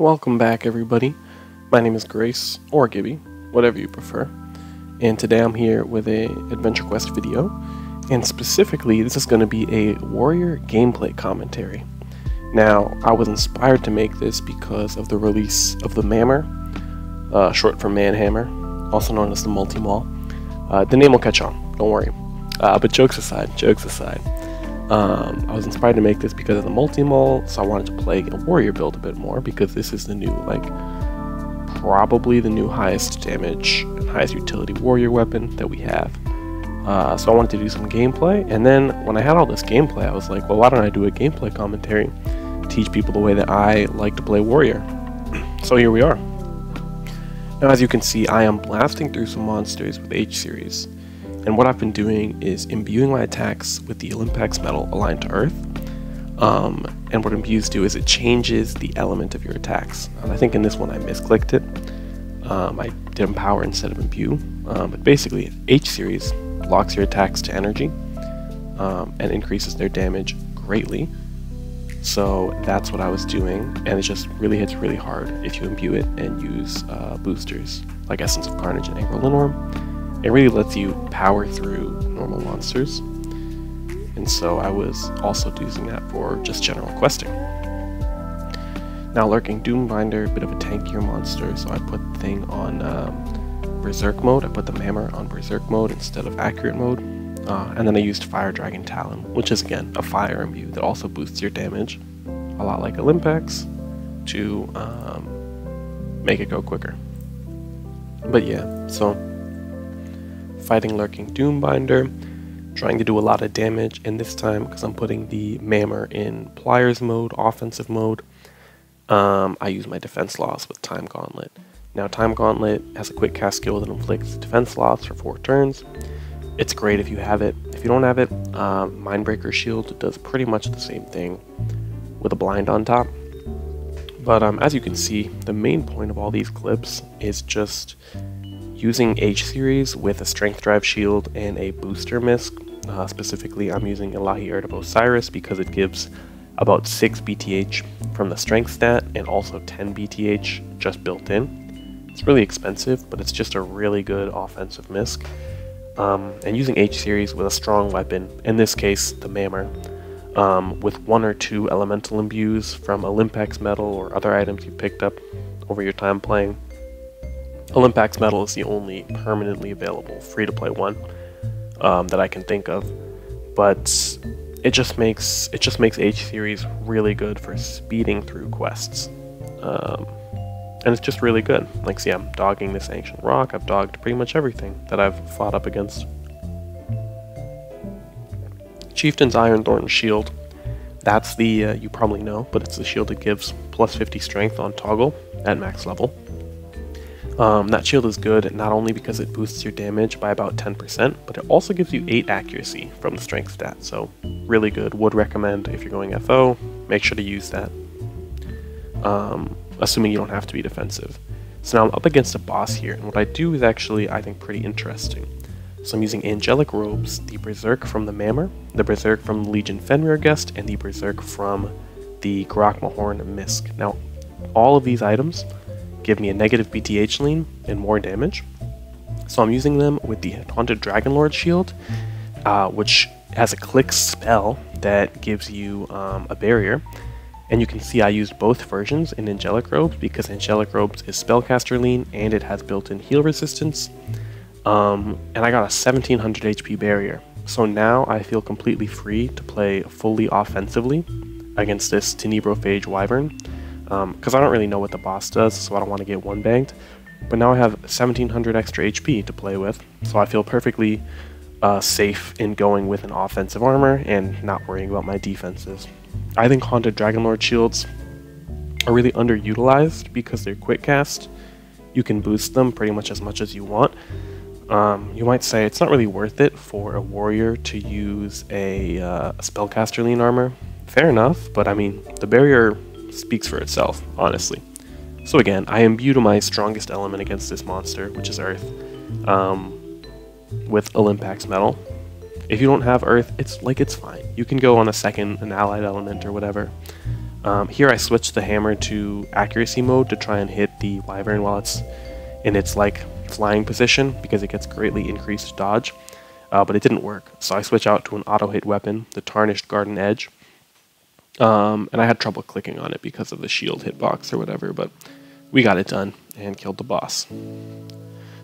Welcome back, everybody. My name is Grace, or Gibby, whatever you prefer. And today I'm here with a Adventure Quest video, and specifically this is going to be a warrior gameplay commentary. Now, I was inspired to make this because of the release of the Mammer, short for Manhammer, also known as the Multi-Maul. The name will catch on, don't worry. But jokes aside, I was inspired to make this because of the Multi-Maul, so I wanted to play a warrior build a bit more because this is the new, probably the new highest damage and highest utility warrior weapon that we have. So I wanted to do some gameplay, and then when I had all this gameplay, I was like, well, why don't I do a gameplay commentary, teach people the way that I like to play warrior. So here we are. Now, as you can see, I am blasting through some monsters with H series. And what I've been doing is imbuing my attacks with the Olympex metal aligned to Earth. And what imbues do is it changes the element of your attacks. And I think in this one I misclicked it. I did empower instead of imbue. But basically, H series locks your attacks to energy and increases their damage greatly. So that's what I was doing, and it just really hits really hard if you imbue it and use boosters like Essence of Carnage and Angro Linnorm. It really lets you power through normal monsters, and so I was also using that for just general questing. Now, Lurking Doombinder, a bit of a tankier monster, so I put the thing on Berserk mode. I put the Mammer on Berserk mode instead of Accurate mode, and then I used Fire Dragon Talon, which is again a fire imbue that also boosts your damage, a lot like Olympex, to make it go quicker. But yeah, so fighting Lurking Doombinder, trying to do a lot of damage, and this time, because I'm putting the Mammer in Pliers mode, offensive mode, I use my defense loss with Time Gauntlet. Now, Time Gauntlet has a quick cast skill that inflicts defense loss for 4 turns. It's great if you have it. If you don't have it, Mindbreaker Shield does pretty much the same thing with a blind on top. But as you can see, the main point of all these clips is just using H series with a Strength Drive Shield and a Booster Misc. Specifically, I'm using Ilahi Erd of Osiris because it gives about 6 BTH from the Strength stat and also 10 BTH just built in. It's really expensive, but it's just a really good offensive misc. And using H series with a strong weapon, in this case the Mammer, with 1 or 2 elemental imbues from Olympex metal or other items you picked up over your time playing. Olympex metal is the only permanently available free-to-play one that I can think of, but it just makes H series really good for speeding through quests, and it's just really good. Like, see, I'm dogging this Ancient Rock. I've dogged pretty much everything that I've fought up against. Chieftain's Ironthorn Shield. That's the you probably know, but it's the shield that gives plus 50 strength on toggle at max level. That shield is good not only because it boosts your damage by about 10%, but it also gives you 8 accuracy from the strength stat, so really good. Would recommend if you're going FO, make sure to use that, assuming you don't have to be defensive. So now I'm up against a boss here, and what I do is actually, I think, pretty interesting. So I'm using Angelic Robes, the Berserk from the Mammer, the Berserk from the Legion Fenrir Guest, and the Berserk from the Grokmahorn Misc. Now, all of these items give me a negative BTH lean and more damage. So I'm using them with the Haunted Dragonlord Shield, which has a click spell that gives you a barrier. And you can see I used both versions in Angelic Robes because Angelic Robes is spellcaster lean and it has built-in heal resistance. And I got a 1700 HP barrier. So now I feel completely free to play fully offensively against this Tenebrophage Wyvern. Because I don't really know what the boss does, so I don't want to get one banged. But now I have 1700 extra HP to play with, so I feel perfectly safe in going with an offensive armor and not worrying about my defenses. I think Haunted Dragonlord Shields are really underutilized because they're quick cast. You can boost them pretty much as you want. You might say it's not really worth it for a warrior to use a spellcaster lean armor. Fair enough, but I mean, the barrier speaks for itself, honestly. So again, I imbue to my strongest element against this monster, which is Earth, with Olympex metal. If you don't have Earth, it's fine. You can go on an allied element or whatever. Here I switched the hammer to accuracy mode to try and hit the wyvern while it's in its like flying position, because it gets greatly increased dodge, but it didn't work. So I switched out to an auto hit weapon, the Tarnished Garden Edge, and I had trouble clicking on it because of the shield hitbox or whatever, but we got it done and killed the boss.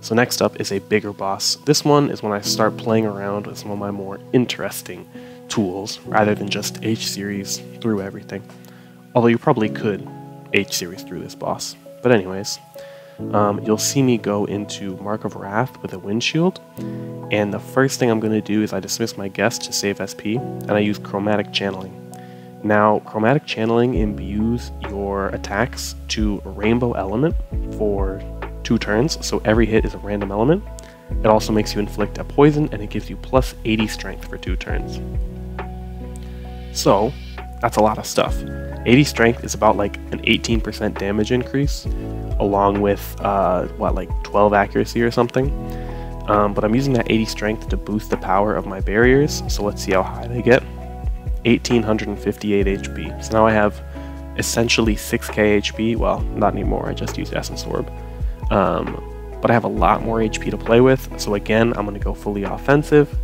So next up is a bigger boss. This one is when I start playing around with some of my more interesting tools rather than just H-series through everything. Although you probably could H-series through this boss. But anyways, you'll see me go into Mark of Wrath with a windshield, and the first thing I'm going to do is I dismiss my guest to save SP, and I use Chromatic Channeling. Now, Chromatic Channeling imbues your attacks to a rainbow element for 2 turns, so every hit is a random element. It also makes you inflict a poison, and it gives you plus 80 strength for 2 turns. So, that's a lot of stuff. 80 strength is about like an 18% damage increase, along with, like 12 accuracy or something. But I'm using that 80 strength to boost the power of my barriers, so let's see how high they get. 1858 HP. So now I have essentially 6k HP. Well, not anymore, I just used Essence Orb. But I have a lot more HP to play with, so again, I'm going to go fully offensive,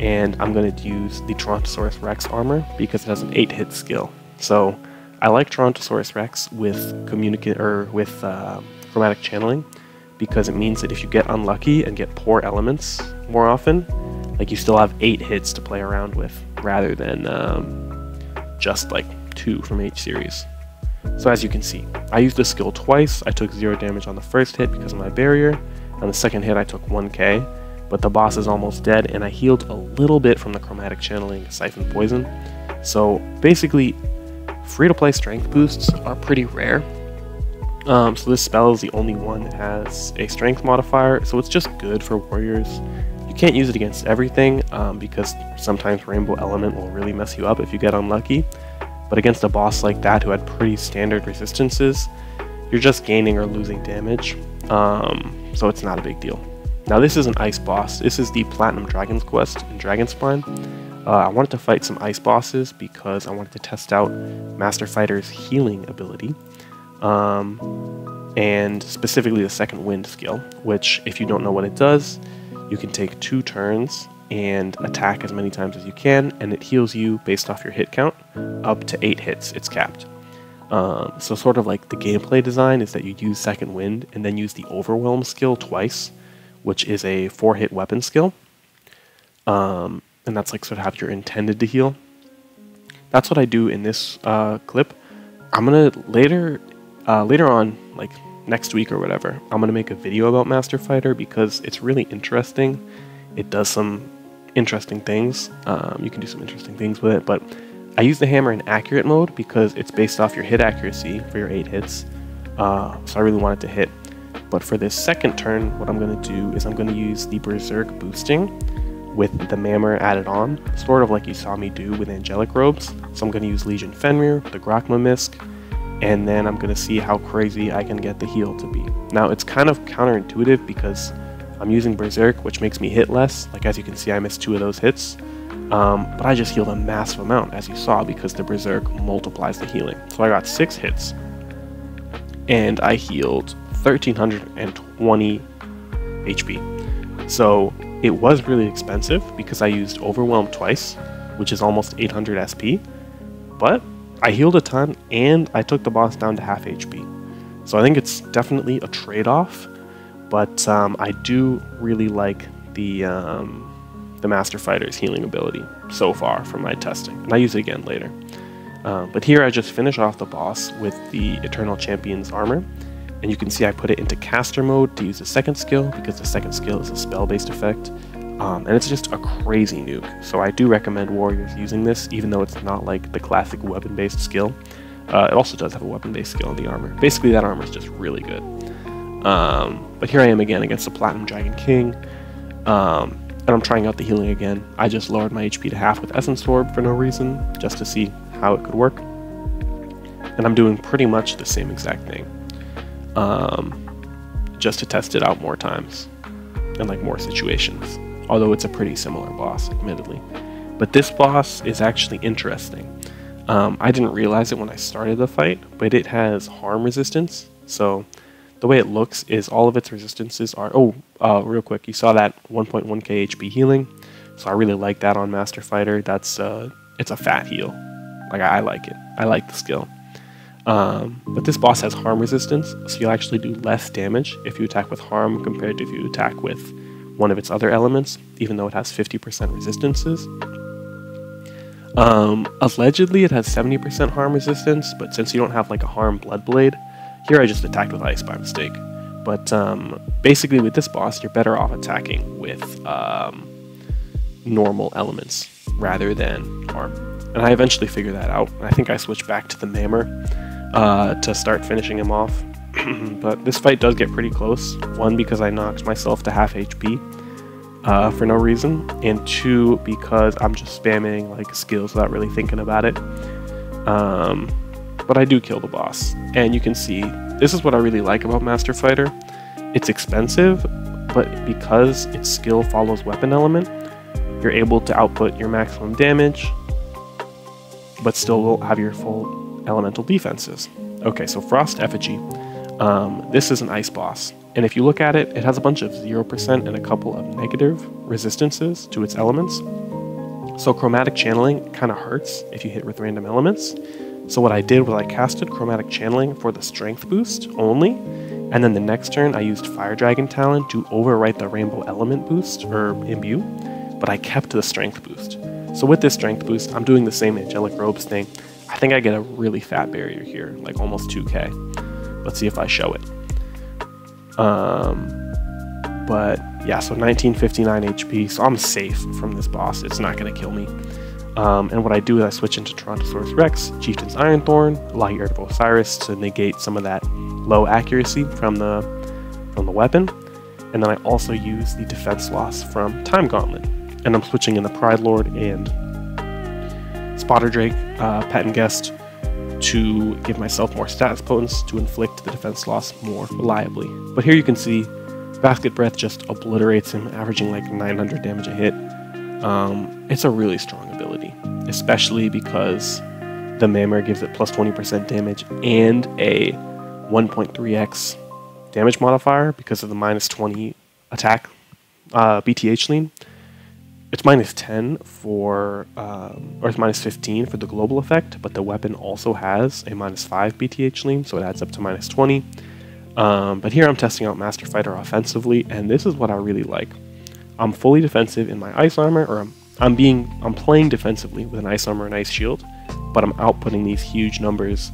and I'm going to use the Tyrannosaurus Rex armor because it has an 8-hit skill. So I like Tyrannosaurus Rex with Chromatic Channeling because it means that if you get unlucky and get poor elements more often, like you still have 8 hits to play around with rather than just like 2 from H-series. So as you can see, I used the skill twice. I took 0 damage on the first hit because of my barrier. On the second hit I took 1k, but the boss is almost dead, and I healed a little bit from the Chromatic Channeling Siphon Poison. So basically, free-to-play strength boosts are pretty rare. So this spell is the only one that has a strength modifier, so it's just good for warriors. You can't use it against everything, because sometimes Rainbow Element will really mess you up if you get unlucky. But against a boss like that who had pretty standard resistances, you're just gaining or losing damage, so it's not a big deal. Now this is an ice boss. This is the Platinum Dragon's Quest in Dragonspine. I wanted to fight some ice bosses because I wanted to test out Master Fighter's healing ability, and specifically the Second Wind skill, which, if you don't know what it does, you can take 2 turns and attack as many times as you can, and it heals you based off your hit count up to 8 hits. It's capped. So sort of like the gameplay design is that you use Second Wind and then use the Overwhelm skill twice, which is a 4-hit weapon skill, and that's like sort of how you're intended to heal. That's what I do in this clip. I'm gonna later on, like next week or whatever, I'm gonna make a video about Master Fighter because it's really interesting. It does some interesting things. You can do some interesting things with it, but I use the hammer in accurate mode because it's based off your hit accuracy for your 8 hits, so I really want it to hit. But for this second turn, what I'm going to do is I'm going to use the Berserk boosting with the Mammer added on, sort of like you saw me do with Angelic Robes. So I'm going to use Legion Fenrir, the Grokma Misk, and then I'm going to see how crazy I can get the heal to be. Now it's kind of counterintuitive because I'm using Berserk, which makes me hit less. Like as you can see, I missed 2 of those hits. But I just healed a massive amount, as you saw, because the Berserk multiplies the healing. So I got 6 hits, and I healed 1320 HP. So it was really expensive because I used Overwhelm twice, which is almost 800 SP, but I healed a ton, and I took the boss down to half HP. So I think it's definitely a trade-off, but I do really like the Master Fighter's healing ability so far from my testing, and I use it again later. But here I just finish off the boss with the Eternal Champion's armor, and you can see I put it into caster mode to use the second skill because the second skill is a spell-based effect, and it's just a crazy nuke. So I do recommend warriors using this, even though it's not like the classic weapon-based skill. It also does have a weapon-based skill in the armor. Basically, that armor is just really good. But here I am again against the Platinum Dragon King, and I'm trying out the healing again. I just lowered my HP to half with Essence Orb for no reason, just to see how it could work. And I'm doing pretty much the same exact thing, just to test it out more times in like more situations. Although it's a pretty similar boss, admittedly. But this boss is actually interesting. I didn't realize it when I started the fight, but it has harm resistance. So the way it looks is all of its resistances are... real quick, you saw that 1.1k HP healing. So I really like that on Master Fighter. That's it's a fat heal. Like, I like it. I like the skill. But this boss has harm resistance, so you'll actually do less damage if you attack with harm compared to if you attack with one of its other elements, even though it has 50% resistances. Allegedly it has 70% harm resistance, but since you don't have like a harm blood blade, here I just attacked with ice by mistake. But basically with this boss, you're better off attacking with normal elements rather than harm. And I eventually figured that out. I think I switched back to the Mammer to start finishing him off. But this fight does get pretty close. One, because I knocked myself to half HP for no reason, and two, because I'm just spamming like skills without really thinking about it. But I do kill the boss, and you can see this is what I really like about Master Fighter. It's expensive, but because its skill follows weapon element, you're able to output your maximum damage, but still will have your full elemental defenses. Okay, so Frost Effigy. This is an ice boss, and if you look at it, it has a bunch of 0% and a couple of negative resistances to its elements. So chromatic channeling kind of hurts if you hit with random elements. So what I did was I casted chromatic channeling for the strength boost only, and then the next turn I used Fire Dragon Talon to overwrite the rainbow element boost, or imbue, but I kept the strength boost. So with this strength boost, I'm doing the same angelic robes thing. I think I get a really fat barrier here, like almost 2k. Let's see if I show it. But yeah, so 1959 HP, so I'm safe from this boss. It's not going to kill me. And what I do is I switch into Tyrannosaurus Rex, Chieftain's Ironthorn, Light of Osiris to negate some of that low accuracy from the weapon. And then I also use the defense loss from Time Gauntlet. And I'm switching in the Pride Lord and Spotter Drake, Pet and Guest, to give myself more status potence to inflict the defense loss more reliably. But here you can see Basket Breath just obliterates him, averaging like 900 damage a hit. It's a really strong ability, especially because the Mammer gives it plus 20% damage and a 1.3x damage modifier because of the minus 20 attack BTH lean. It's minus 10 for, or it's minus 15 for the global effect, but the weapon also has a minus 5 BTH lean, so it adds up to minus 20. But here I'm testing out Master Fighter offensively, and this is what I really like. I'm fully defensive in my ice armor, or I'm playing defensively with an ice armor and ice shield, but I'm outputting these huge numbers.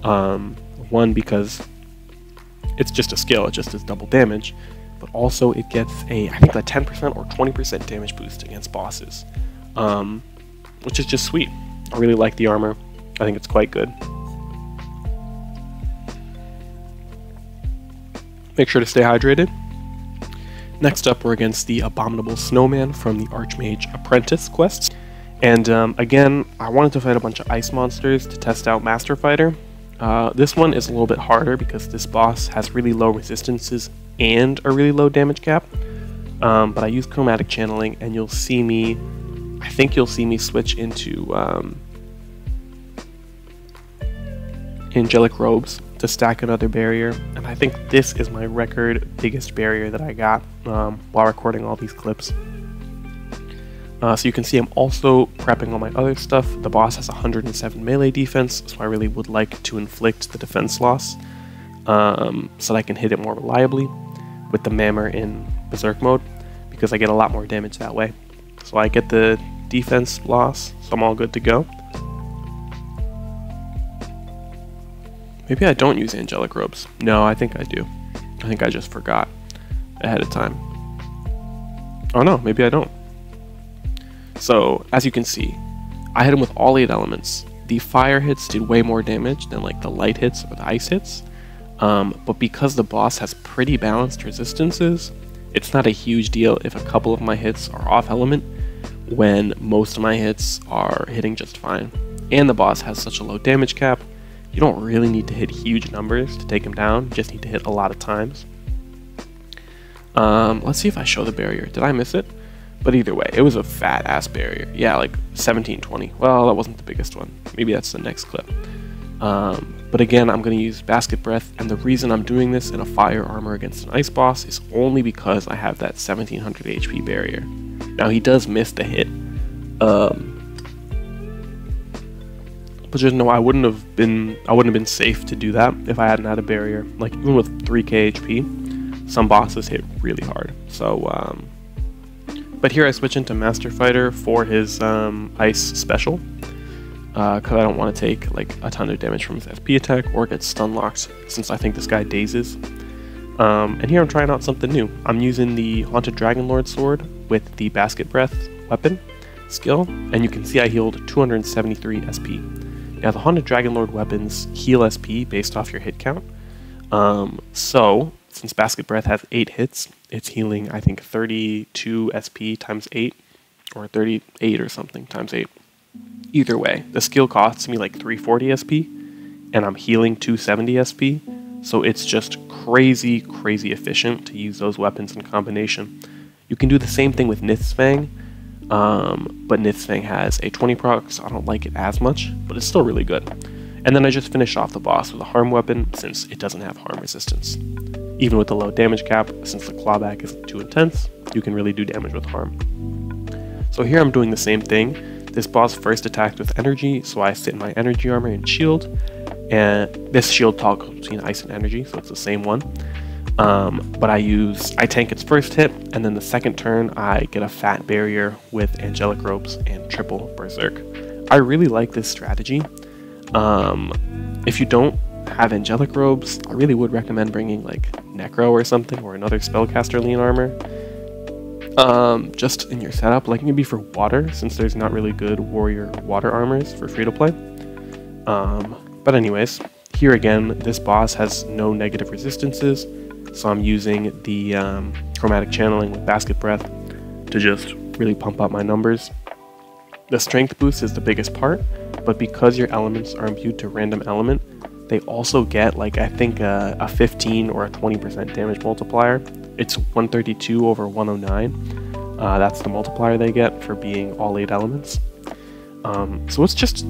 One, because it's just a skill, it just does double damage, but also it gets a, I think, a 10% or 20% damage boost against bosses, which is just sweet. I really like the armor. I think it's quite good. Make sure to stay hydrated. Next up, we're against the Abominable Snowman from the Archmage Apprentice quests. And again, I wanted to fight a bunch of ice monsters to test out Master Fighter. This one is a little bit harder because this boss has really low resistances and a really low damage cap. But I use chromatic channeling, and you'll see me, I think you'll see me switch into angelic robes to stack another barrier, and I think this is my record biggest barrier that I got while recording all these clips. So you can see I'm also prepping all my other stuff. The boss has 107 melee defense, so I really would like to inflict the defense loss so that I can hit it more reliably with the Mammer in Berserk mode, because I get a lot more damage that way. So I get the defense loss, so I'm all good to go. Maybe I don't use angelic robes. No, I think I do. I think I just forgot ahead of time. Oh no, maybe I don't. So, as you can see, I hit him with all 8 elements. The fire hits did way more damage than like the light hits or the ice hits. But because the boss has pretty balanced resistances, it's not a huge deal if a couple of my hits are off element when most of my hits are hitting just fine. And the boss has such a low damage cap, you don't really need to hit huge numbers to take him down, you just need to hit a lot of times. Let's see if I show the barrier. Did I miss it? But either way, it was a fat ass barrier. Yeah, like 1720. Well, that wasn't the biggest one. Maybe that's the next clip. But again, I'm going to use Basket Breath, and the reason I'm doing this in a fire armor against an ice boss is only because I have that 1700 HP barrier. Now he does miss the hit, but just know I wouldn't have been safe to do that if I hadn't had a barrier. Like even with 3k HP, some bosses hit really hard. So, but here I switch into Master Fighter for his ice special. Because I don't want to take like a ton of damage from his SP attack or get stun locked, since I think this guy dazes. And here I'm trying out something new. I'm using the Haunted Dragonlord sword with the Basket Breath weapon skill, and you can see I healed 273 SP. Now the Haunted Dragonlord weapons heal SP based off your hit count. So since Basket Breath has 8 hits, it's healing I think 32 SP times 8, or 38 or something times 8. Either way, the skill costs me like 340 SP, and I'm healing 270 SP, so it's just crazy efficient to use those weapons in combination. You can do the same thing with Nithsvang, but Nithsvang has a 20 proc, so I don't like it as much, but it's still really good. And then I just finish off the boss with a harm weapon, since it doesn't have harm resistance. Even with the low damage cap, since the clawback isn't too intense, you can really do damage with harm. So here I'm doing the same thing. This boss first attacked with energy, so I sit in my energy armor and shield, and this shield toggles between ice and energy, so it's the same one. But I tank its first hit, and then the second turn I get a fat barrier with angelic ropes and triple berserk. I really like this strategy. If you don't have angelic robes, I really would recommend bringing like Necro or something, or another spellcaster lean armor. Just in your setup, like maybe for water, since there's not really good warrior water armors for free to play. But anyways, here again, this boss has no negative resistances, so I'm using the chromatic channeling with Basket Breath to just really pump up my numbers. The strength boost is the biggest part, but because your elements are imbued to random element, they also get like I think a 15 or a 20% damage multiplier. It's 132 over 109. That's the multiplier they get for being all 8 elements. So it's just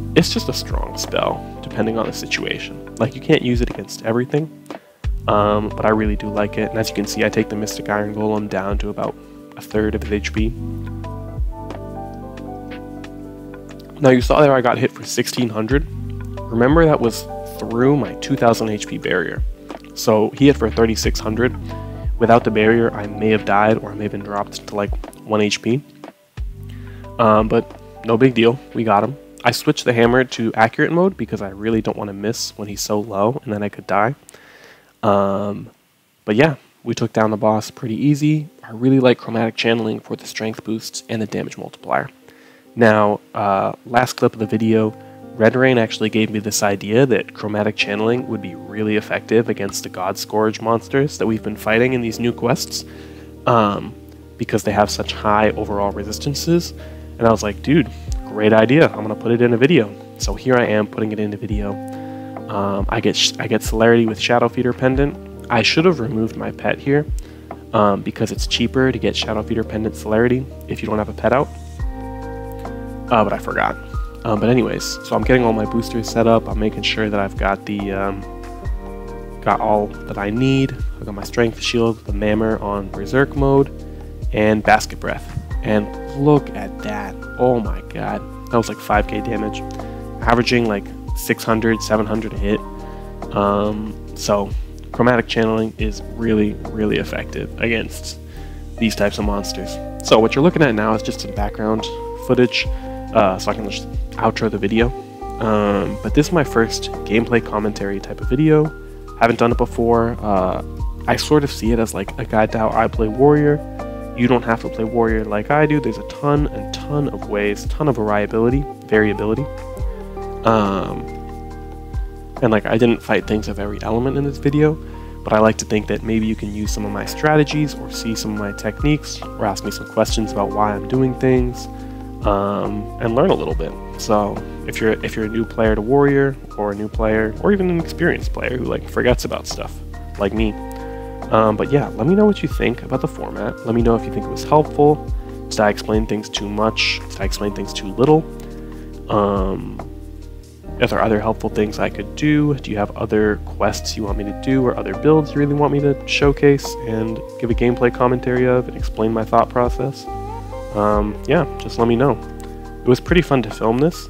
a strong spell, depending on the situation. Like you can't use it against everything, but I really do like it. And as you can see, I take the Mystic Iron Golem down to about a third of his HP. Now you saw there I got hit for 1600. Remember that was through my 2000 HP barrier. So he hit for 3600. Without the barrier, I may have died, or I may have been dropped to like 1 HP. But no big deal, we got him. I switched the hammer to accurate mode because I really don't want to miss when he's so low, and then I could die. But yeah, we took down the boss pretty easy. I really like chromatic channeling for the strength boosts and the damage multiplier. Now, last clip of the video, Red Rain actually gave me this idea that chromatic channeling would be really effective against the God Scourge monsters that we've been fighting in these new quests, because they have such high overall resistances. And I was like, dude, great idea. I'm gonna put it in a video. So here I am putting it in a video. I get celerity with Shadow Feeder Pendant. I should have removed my pet here, because it's cheaper to get Shadow Feeder Pendant celerity if you don't have a pet out. But I forgot. But anyways, so I'm getting all my boosters set up. I'm making sure that I've got the got all that I need. I got my strength shield, the Mammer on berserk mode, and Basket Breath. And look at that! Oh my god, that was like 5k damage, averaging like 600, 700 a hit. So chromatic channeling is really effective against these types of monsters. So what you're looking at now is just some background footage, so I can just outro the video. But this is my first gameplay commentary type of video. Haven't done it before. I sort of see it as like a guide to how I play warrior. You don't have to play warrior like I do. There's a ton of ways, ton of variability. And like I didn't fight things of every element in this video, but I like to think that maybe you can use some of my strategies or see some of my techniques or ask me some questions about why I'm doing things, and learn a little bit. So if you're a new player to warrior, or a new player, or even an experienced player who like forgets about stuff like me. But yeah, let me know what you think about the format. Let me know if you think it was helpful Did I explain things too much? Did I explain things too little? Are there other helpful things I could do? Do you have other quests you want me to do, or other builds you really want me to showcase and give a gameplay commentary of and explain my thought process? Yeah, just let me know. It was pretty fun to film this,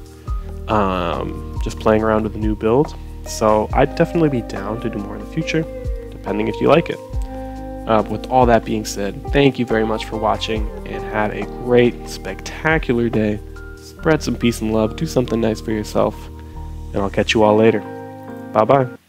just playing around with the new build, so I'd definitely be down to do more in the future, depending if you like it. With all that being said, thank you very much for watching, and have a great, spectacular day. Spread some peace and love, do something nice for yourself, and I'll catch you all later. Bye-bye.